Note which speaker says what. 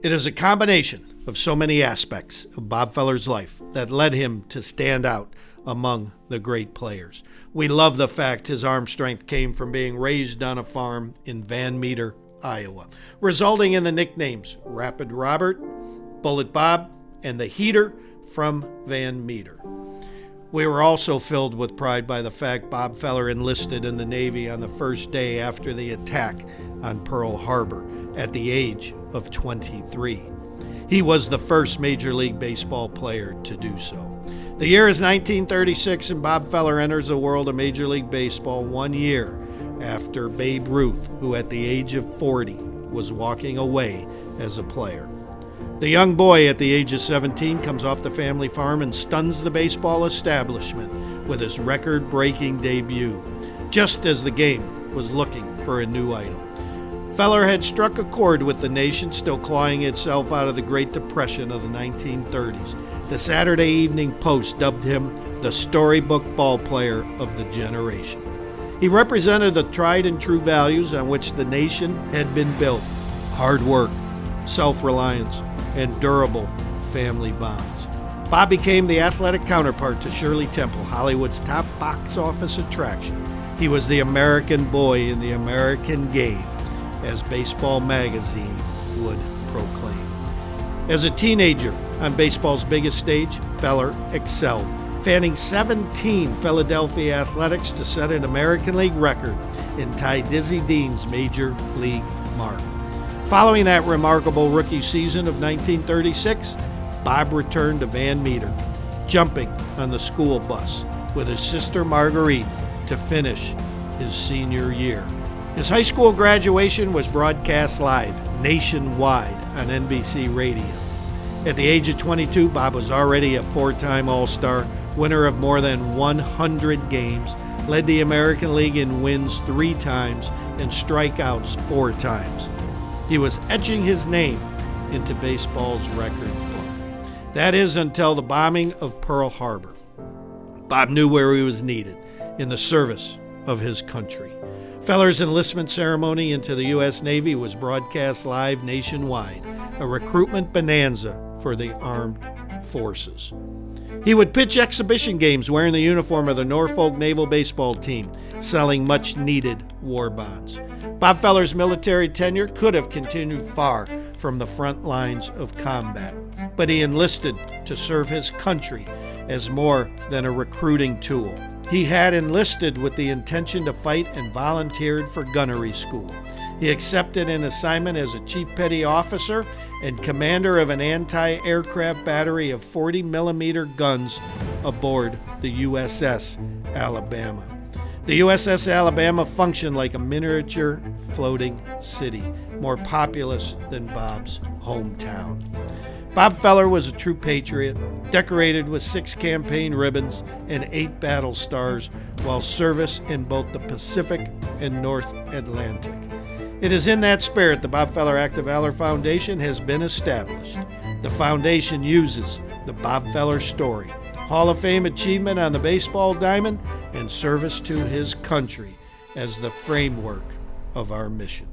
Speaker 1: It is a combination of so many aspects of Bob Feller's life that led him to stand out among the great players. We love the fact his arm strength came from being raised on a farm in Van Meter, Iowa, resulting in the nicknames Rapid Robert, Bullet Bob, and the Heater from Van Meter. We were also filled with pride by the fact Bob Feller enlisted in the Navy on the first day after the attack on Pearl Harbor at the age of 23. He was the first Major League Baseball player to do so. The year is 1936, and Bob Feller enters the world of Major League Baseball 1 year after Babe Ruth, who at the age of 40 was walking away as a player. The young boy at the age of 17 comes off the family farm and stuns the baseball establishment with his record-breaking debut, just as the game was looking for a new idol. Feller had struck a chord with the nation still clawing itself out of the Great Depression of the 1930s. The Saturday Evening Post dubbed him the storybook ball player of the generation. He represented the tried and true values on which the nation had been built: hard work, self-reliance, and durable family bonds. Bob became the athletic counterpart to Shirley Temple, Hollywood's top box office attraction. He was the American boy in the American game, as Baseball Magazine would proclaim. As a teenager on baseball's biggest stage, Feller excelled, fanning 17 Philadelphia Athletics to set an American League record and tie Dizzy Dean's Major League mark. Following that remarkable rookie season of 1936, Bob returned to Van Meter, jumping on the school bus with his sister Marguerite to finish his senior year. His high school graduation was broadcast live nationwide on NBC Radio. At the age of 22, Bob was already a four-time All-Star, winner of more than 100 games, led the American League in wins 3 times and strikeouts 4 times. He was etching his name into baseball's record book. That is until the bombing of Pearl Harbor. Bob knew where he was needed, in the service of his country. Feller's enlistment ceremony into the U.S. Navy was broadcast live nationwide, a recruitment bonanza for the armed forces. He would pitch exhibition games wearing the uniform of the Norfolk Naval Baseball Team, selling much-needed war bonds. Bob Feller's military tenure could have continued far from the front lines of combat, but he enlisted to serve his country as more than a recruiting tool. He had enlisted with the intention to fight and volunteered for gunnery school. He accepted an assignment as a chief petty officer and commander of an anti-aircraft battery of 40-millimeter guns aboard the USS Alabama. The USS Alabama functioned like a miniature floating city, more populous than Bob's hometown. Bob Feller was a true patriot, decorated with 6 campaign ribbons and 8 battle stars while service in both the Pacific and North Atlantic. It is in that spirit the Bob Feller Act of Valor Foundation has been established. The foundation uses the Bob Feller story, Hall of Fame achievement on the baseball diamond, and service to his country as the framework of our mission.